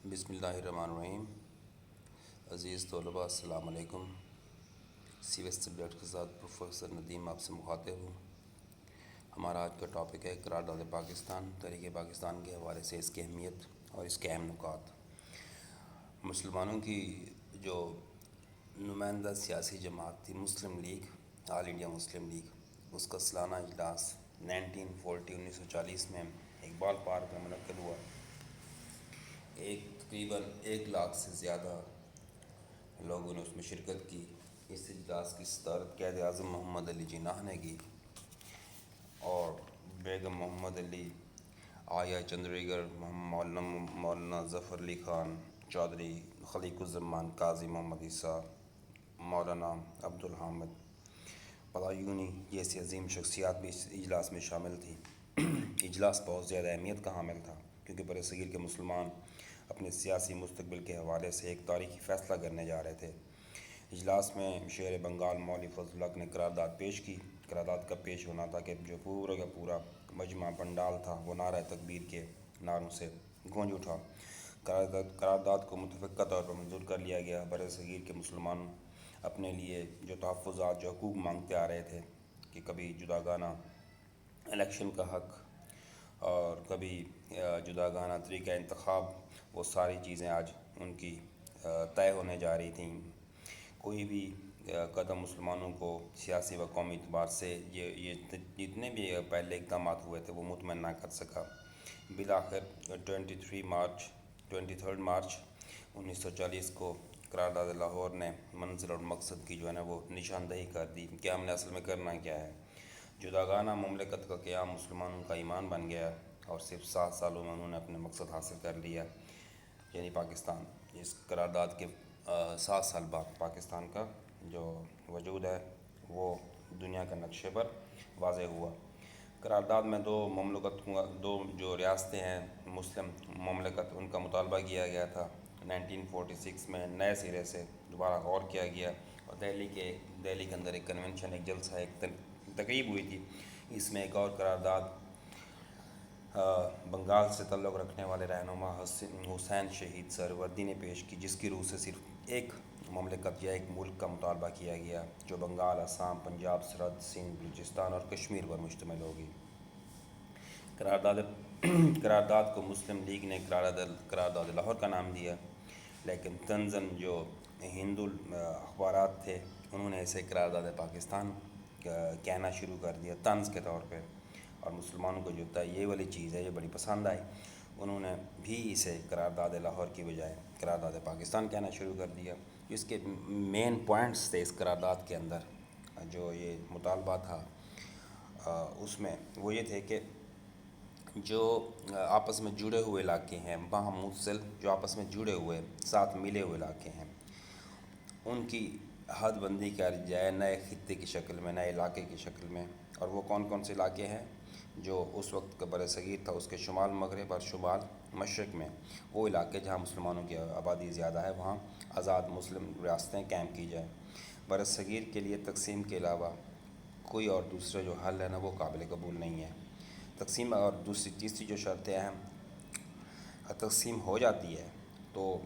بسم اللہ الرحمن الرحیم۔ عزیز طلباء السلام علیکم۔ سی ایس سبجیکٹ کے ساتھ پروفیسر ندیم آپ سے مخاطب ہوں۔ ہمارا آج کا ٹاپک ہے قرارداد پاکستان، تحریک پاکستان کے حوالے سے اس کی اہمیت اور اس کے اہم نکات۔ مسلمانوں کی جو نمائندہ سیاسی جماعت تھی مسلم لیگ، آل انڈیا مسلم لیگ، اس کا سالانہ اجلاس 1940 میں اقبال پارک میں منعقد ہوا۔ تقریباً 1 لاکھ سے زیادہ لوگوں نے اس میں شرکت کی۔ اس اجلاس کی صدارت قائد اعظم محمد علی جناح نے کی اور بیگم محمد علی، آیا چندریگر، مولانا ظفر علی خان چودھری، خلیق الزمان قاضی محمد عیسیٰ، مولانا عبدالحامد بلایونی جیسی عظیم شخصیات بھی اس اجلاس میں شامل تھیں۔ اجلاس بہت زیادہ اہمیت کا حامل تھا کیونکہ برصغیر کے مسلمان اپنے سیاسی مستقبل کے حوالے سے ایک تاریخی فیصلہ کرنے جا رہے تھے۔ اجلاس میں شیر بنگال مولوی فضل الحق نے قرارداد پیش کی۔ قرارداد کا پیش ہونا تھا کہ جو پورا کا پورا مجمع پنڈال تھا وہ نعرہ تکبیر کے نعروں سے گونج اٹھا۔ قرارداد کو متفقہ طور پر منظور کر لیا گیا۔ برصغیر کے مسلمان اپنے لیے جو تحفظات، جو حقوق مانگتے آ رہے تھے کہ کبھی جداگانہ الیکشن کا حق اور کبھی جداگانہ طریقہ انتخاب، وہ ساری چیزیں آج ان کی طے ہونے جا رہی تھیں۔ کوئی بھی قدم مسلمانوں کو سیاسی و قومی اعتبار سے یہ جتنے بھی پہلے اقدامات ہوئے تھے وہ مطمئن نہ کر سکا۔ بالآخر 23 مارچ 1940 کو قرارداد لاہور نے منزل اور مقصد کی جو ہے نا وہ نشاندہی کر دی کہ ہم نے اصل میں کرنا کیا ہے۔ جداگانہ مملکت کا قیام مسلمانوں کا ایمان بن گیا اور صرف 7 سالوں میں انہوں نے اپنے مقصد حاصل کر لیا، یعنی پاکستان۔ اس قرارداد کے 7 سال بعد پاکستان کا جو وجود ہے وہ دنیا کے نقشے پر واضح ہوا۔ قرارداد میں دو جو ریاستیں ہیں مسلم مملکت، ان کا مطالبہ کیا گیا تھا۔ 1946 میں نئے سرے سے دوبارہ غور کیا گیا اور دہلی کے اندر ایک کنونشن، ایک جلسہ، ایک تقریب ہوئی تھی۔ اس میں ایک اور قرارداد بنگال سے تعلق رکھنے والے رہنما حسین شہید سہروردی نے پیش کی، جس کی روح سے صرف ایک مملکت یا ایک ملک کا مطالبہ کیا گیا جو بنگال، آسام، پنجاب، سرحد، سندھ، بلوچستان اور کشمیر پر مشتمل ہوگی۔ قرارداد کو مسلم لیگ نے قرارداد لاہور کا نام دیا، لیکن طنزاً جو ہندو اخبارات تھے انہوں نے اسے قرارداد پاکستان کہنا شروع کر دیا طنز کے طور پہ، اور مسلمانوں کو جو تھا یہ والی چیز ہے یہ بڑی پسند آئی، انہوں نے بھی اسے قرارداد لاہور کی بجائے قرارداد پاکستان کہنا شروع کر دیا۔ اس کے مین پوائنٹس تھے اس قرارداد کے اندر، جو یہ مطالبہ تھا اس میں وہ یہ تھے کہ جو آپس میں جڑے ہوئے علاقے ہیں، باہم متصل جو آپس میں جڑے ہوئے ساتھ ملے ہوئے علاقے ہیں، ان کی حد بندی کر جائے نئے خطے کی شکل میں، نئے علاقے کی شکل میں۔ اور وہ کون کون سے علاقے ہیں جو اس وقت کا برصغیر تھا، اس کے شمال مغرب اور شمال مشرق میں وہ علاقے جہاں مسلمانوں کی آبادی زیادہ ہے وہاں آزاد مسلم ریاستیں قائم کی جائیں۔ برصغیر کے لیے تقسیم کے علاوہ کوئی اور دوسرا جو حل ہے نا وہ قابل قبول نہیں ہے۔ تقسیم اور تیسری جو شرطیں ہیں، تقسیم ہو جاتی ہے تو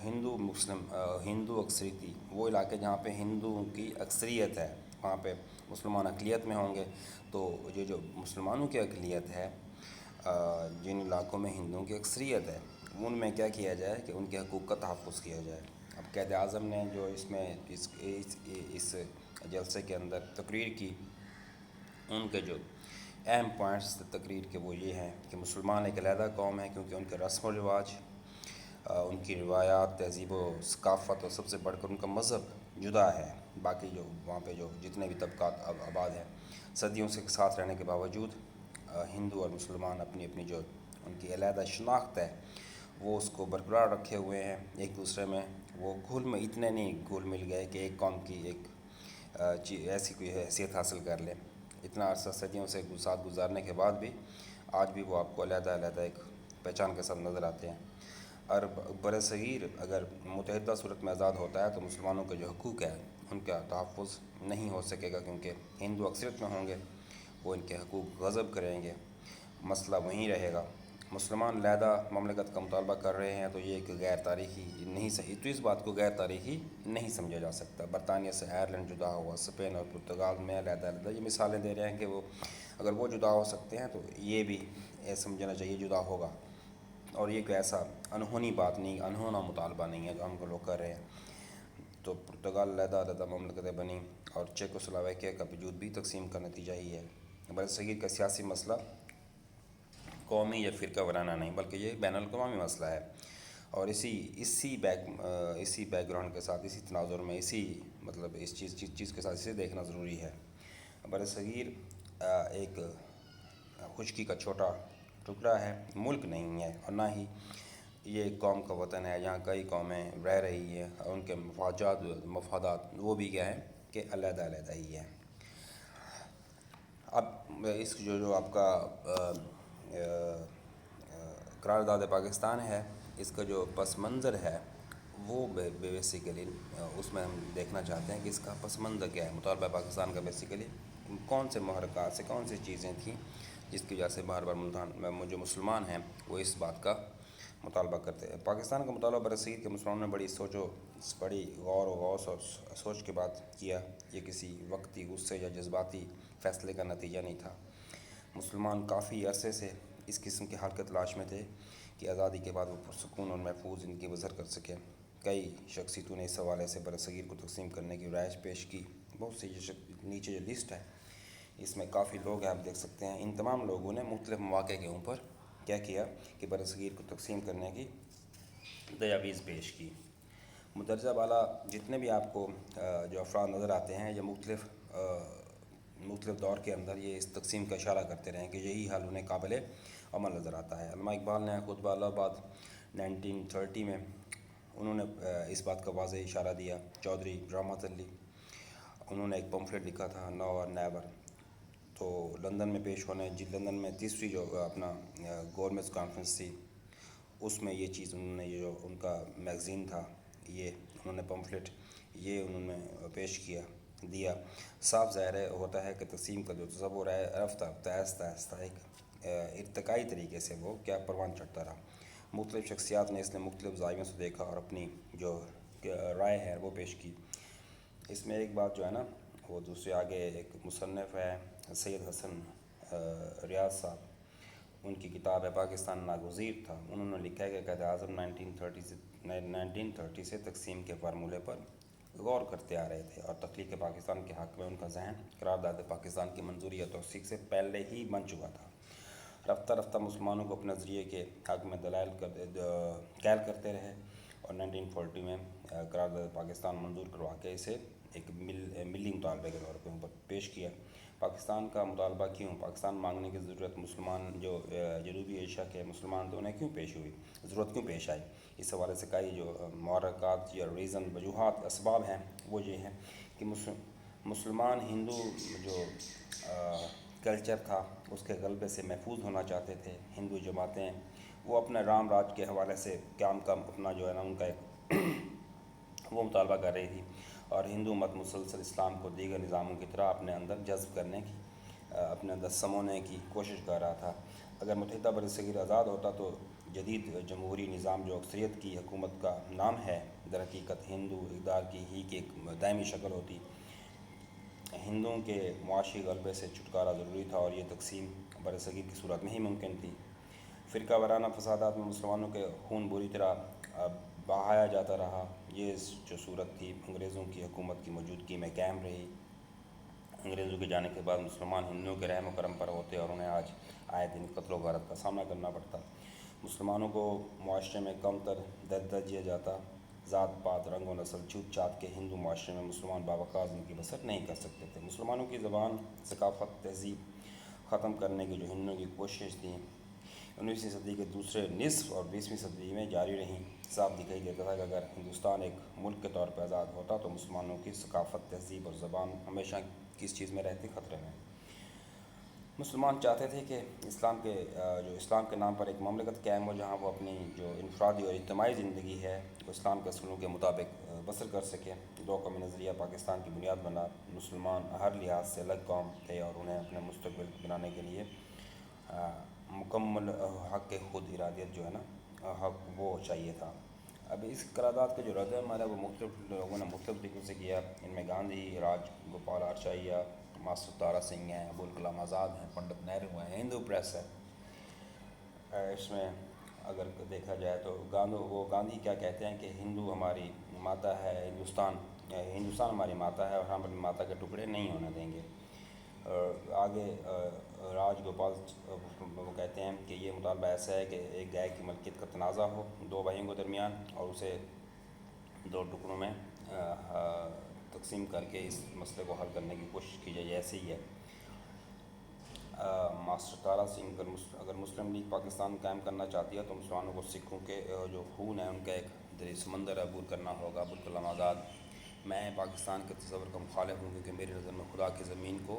ہندو اکثریتی وہ علاقے جہاں پہ ہندوؤں کی اکثریت ہے وہاں پہ مسلمان اقلیت میں ہوں گے، تو یہ جو مسلمانوں کی اقلیت ہے جن علاقوں میں ہندوؤں کی اکثریت ہے ان میں کیا کیا جائے کہ ان کے حقوق کا تحفظ کیا جائے۔ اب قائد اعظم نے جو اس جلسے کے اندر تقریر کی، ان کے جو اہم پوائنٹس تقریر کے وہ یہ ہیں کہ مسلمان ایک علیحدہ قوم ہے کیونکہ ان کے رسم و رواج، ان کی روایات، تہذیب و ثقافت اور سب سے بڑھ کر ان کا مذہب جدا ہے باقی جو وہاں پہ جو جتنے بھی طبقات آباد ہیں۔ صدیوں سے ساتھ رہنے کے باوجود ہندو اور مسلمان اپنی اپنی جو ان کی علیحدہ شناخت ہے وہ اس کو برقرار رکھے ہوئے ہیں۔ ایک دوسرے میں وہ اتنے نہیں گھل مل گئے کہ ایک قوم کی ایک ایسی کوئی حیثیت حاصل کر لے۔ اتنا عرصہ صدیوں سے ساتھ گزارنے کے بعد بھی آج بھی وہ آپ کو علیحدہ علیحدہ ایک پہچان کے ساتھ نظر آتے ہیں۔ اور برصغیر اگر متحدہ صورت میں آزاد ہوتا ہے تو مسلمانوں کے جو حقوق ہیں ان کا تحفظ نہیں ہو سکے گا کیونکہ ہندو اکثریت میں ہوں گے، وہ ان کے حقوق غصب کریں گے، مسئلہ وہیں رہے گا۔ مسلمان علیحدہ مملکت کا مطالبہ کر رہے ہیں تو یہ ایک غیر تاریخی نہیں صحیح، تو اس بات کو غیر تاریخی نہیں سمجھا جا سکتا۔ برطانیہ سے آئرلینڈ جدا ہوا، اسپین اور پرتگال میں علیحدہ علیحدہ، یہ مثالیں دے رہے ہیں کہ وہ اگر وہ جدا ہو سکتے ہیں تو یہ بھی سمجھنا چاہیے جدا ہوگا، اور یہ کوئی ایسا انہونی بات نہیں، انہونا مطالبہ نہیں ہے جو ہم کو لوگ کر رہے ہیں۔ تو پرتگال علیحدہ علیحدہ مملکتیں بنی، اور چیکوسلوواکیہ کا وجود بھی تقسیم کا نتیجہ ہی ہے۔ برصغیر کا سیاسی مسئلہ قومی یا فرقہ وارانہ نہیں، بلکہ یہ بین الاقوامی مسئلہ ہے، اور اسی بیک گراؤنڈ کے ساتھ، اسی تناظر میں، مطلب اس چیز کے ساتھ اسے دیکھنا ضروری ہے۔ برصغیر ایک خشکی کا چھوٹا ٹکڑا ہے، ملک نہیں ہے، اور نہ ہی یہ ایک قوم کا وطن ہے۔ یہاں کئی قومیں رہ رہی ہیں، اور ان کے مفادات وہ بھی کیا ہیں کہ علیحدہ علیحدہ ہی ہیں۔ اب اس جو آپ کا قرارداد پاکستان ہے، اس کا جو پس منظر ہے وہ بیسیکلی اس میں ہم دیکھنا چاہتے ہیں کہ اس کا پس منظر کیا ہے۔ مطالبہ پاکستان کا بیسیکلی کون سے محرکات سے، کون سی چیزیں تھیں جس کی وجہ سے بار بار جو مسلمان ہیں وہ اس بات کا مطالبہ کرتے ہیں۔ پاکستان کا مطالبہ برصغیر کے مسلمانوں نے بڑی غور و غوص اور سوچ کے بعد کیا۔ یہ کسی وقتی غصے یا جذباتی فیصلے کا نتیجہ نہیں تھا۔ مسلمان کافی عرصے سے اس قسم کی حال کی تلاش میں تھے کہ آزادی کے بعد وہ پرسکون اور محفوظ زندگی بسر کر سکیں۔ کئی شخصیتوں نے اس حوالے سے برصغیر کو تقسیم کرنے کی رائج پیش کی۔ بہت سی نیچے جو لسٹ ہے اس میں کافی لوگ ہیں، آپ دیکھ سکتے ہیں۔ ان تمام لوگوں نے مختلف مواقع کے اوپر کیا کیا کہ برصغیر کو تقسیم کرنے کی تجاویز پیش کی۔ مندرجہ بالا جتنے بھی آپ کو جو افراد نظر آتے ہیں، یا مختلف دور کے اندر یہ اس تقسیم کا اشارہ کرتے رہے کہ یہی حال انہیں قابل عمل نظر آتا ہے۔ علامہ اقبال نے خطبہ الہ آباد 1930 میں انہوں نے اس بات کا واضح اشارہ دیا۔ چودھری رحمت علی، انہوں نے ایک پمفلٹ لکھا تھا نو اور نیور، تو لندن میں پیش ہونے لندن میں تیسری جو اپنا گورنمنٹ کانفرنس تھی، اس میں یہ چیز انہوں نے، یہ جو ان کا میگزین تھا، یہ انہوں نے پمفلٹ یہ انہوں نے پیش دیا۔ صاف ظاہر ہوتا ہے کہ تقسیم کا جو تصور ہے رفتہ آہستہ ایک ارتقائی طریقے سے وہ کیا پروان چڑھتا رہا۔ مختلف شخصیات نے اس نے مختلف زاویوں سے دیکھا اور اپنی جو رائے ہے وہ پیش کی۔ اس میں ایک بات جو ہے نا، وہ دوسرے آگے ایک مصنف ہے سید حسن ریاض صاحب، ان کی کتاب ہے پاکستان ناگزیر تھا۔ انہوں نے لکھا ہے کہ قائد اعظم 1930 سے تقسیم کے فارمولے پر غور کرتے آ رہے تھے، اور تخلیق پاکستان کے حق میں ان کا ذہن قرارداد پاکستان کی منظوری یا توثیق سے پہلے ہی بن چکا تھا۔ رفتہ رفتہ مسلمانوں کو اپنے نظریے کے حق میں دلائل قائل کرتے رہے، اور 1940 میں قرارداد پاکستان منظور کروا کے اسے ایک ملی مطالبے کے طور پہ پیش کیا۔ پاکستان کا مطالبہ کیوں، پاکستان مانگنے کی ضرورت مسلمان جو جنوبی ایشیا کے مسلمان تھے انہیں ضرورت کیوں پیش آئی؟ اس حوالے سے کئی جو محرکات یا وجوہات، اسباب ہیں، وہ یہ ہیں کہ مسلمان ہندو جو کلچر تھا اس کے غلبے سے محفوظ ہونا چاہتے تھے۔ ہندو جماعتیں وہ اپنے رام راج کے حوالے سے اپنا جو ہے نا ان کا ایک وہ مطالبہ کر رہی تھی، اور ہندو مت مسلسل اسلام کو دیگر نظاموں کی طرح اپنے اندر جذب کرنے کی، اپنے اندر سمونے کی کوشش کر رہا تھا۔ اگر متحدہ برصغیر آزاد ہوتا تو جدید جمہوری نظام جو اکثریت کی حکومت کا نام ہے، در حقیقت ہندو اقدار کی ہی ایک دائمی شکل ہوتی۔ ہندوؤں کے معاشی غلبے سے چھٹکارا ضروری تھا، اور یہ تقسیم برصغیر کی صورت میں ہی ممکن تھی۔ فرقہ وارانہ فسادات میں مسلمانوں کے خون بری طرح بہایا جاتا رہا۔ یہ جو صورت تھی انگریزوں کی حکومت کی موجودگی میں قائم رہی۔ انگریزوں کے جانے کے بعد مسلمان ہندوؤں کے رحم و کرم پر ہوتے، اور انہیں آج آئے دن قتل و غارت کا سامنا کرنا پڑتا۔ مسلمانوں کو معاشرے میں کم تر درجہ دیا جاتا۔ ذات پات، رنگ و نسل چھوٹ چھات کے ہندو معاشرے میں مسلمان باوقار زندگی بسر نہیں کر سکتے تھے۔ مسلمانوں کی زبان، ثقافت، تہذیب ختم کرنے کی جو ہندوؤں کی کوشش تھی 19ویں صدی کے دوسرے نصف اور 20ویں صدی میں جاری رہیں۔ صاف دکھائی دیتا تھا کہ اگر ہندوستان ایک ملک کے طور پر آزاد ہوتا تو مسلمانوں کی ثقافت، تہذیب اور زبان ہمیشہ کس چیز میں رہتی؟ خطرے میں۔ مسلمان چاہتے تھے کہ اسلام کے نام پر ایک مملکت قائم ہو، جہاں وہ اپنی جو انفرادی اور اجتماعی زندگی ہے وہ اسلام کے اصولوں کے مطابق بسر کر سکے۔ دو قومی نظریہ پاکستان کی بنیاد بنا۔ مسلمان ہر لحاظ سے الگ قوم تھے، اور انہیں اپنے مستقبل بنانے کے لیے مکمل حق خود ارادیت جو ہے نا حق وہ چاہیے تھا۔ اب اس قرارداد کا جو رد عمل ہے وہ مختلف لوگوں نے مختلف طریقوں سے کیا، ان میں گاندھی، راج گوپال آچاریہ، ماسٹر تارا سنگھ ہیں، ابوالکلام آزاد ہیں، پنڈت نہرو ہیں، ہندو پریس ہے۔ اس میں اگر دیکھا جائے تو گاندھی کیا کہتے ہیں کہ ہندو ہماری ماتا ہے، ہندوستان ہماری ماتا ہے اور ہم اپنی ماتا کے ٹکڑے نہیں ہونے دیں گے۔ آگے راج گوپال وہ کہتے ہیں کہ یہ مطالبہ ایسا ہے کہ ایک گائے کی ملکیت کا تنازع ہو دو بھائیوں کے درمیان اور اسے دو ٹکڑوں میں تقسیم کر کے اس مسئلے کو حل کرنے کی کوشش کی جائے، ایسے ہی ہے۔ ماسٹر تارا سنگھ اگر مسلم لیگ پاکستان قائم کرنا چاہتی ہے تو مسلمانوں کو سکھوں کے جو خون ہے ان کا ایک دریائے سمندر عبور کرنا ہوگا۔ ابوالکلام آزاد: میں پاکستان کے تصور کا مخالف ہوں کیونکہ میری نظر میں خدا کی زمین کو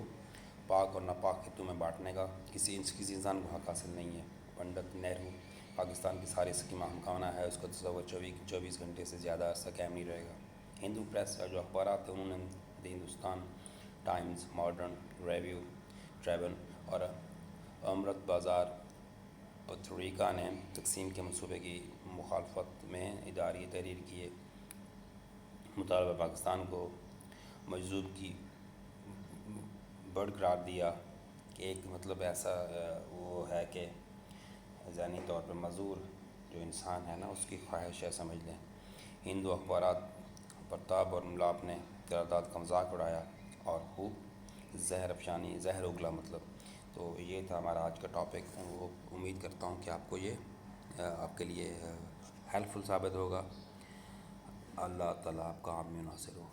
پاک اور ناپاک خطوں میں بانٹنے کا کسی انسان کو حق حاصل نہیں ہے۔ پنڈت نہرو: پاکستان کی ساری اسکیمیں ہم خانہ ہے، اس کا تصور 24 گھنٹے سے زیادہ عرصہ قائم نہیں رہے گا۔ ہندو پریس جو اخبارات ہیں انہوں نے the Hindustan Times, Modern, Review, Tribune اور امرت بازار پتریکا نے تقسیم کے منصوبے کی مخالفت میں اداریہ تحریر کیے، مطالبہ پاکستان کو مجذوب کی بڑھ قرار دیا کہ ایک مطلب ایسا وہ ہے کہ ذہنی طور پر معذور جو انسان ہے نا اس کی خواہش ہے، سمجھ لیں۔ ہندو اخبارات پرتاب اور ملاپ نے قرارداد کا مذاق اڑایا اور خوب زہر افشانی، زہر اگلا مطلب۔ تو یہ تھا ہمارا آج کا ٹاپک، وہ امید کرتا ہوں کہ آپ کو یہ آپ کے لیے ہیلپ فل ثابت ہوگا۔ اللہ تعالیٰ آپ کا حامی و ناصر ہو۔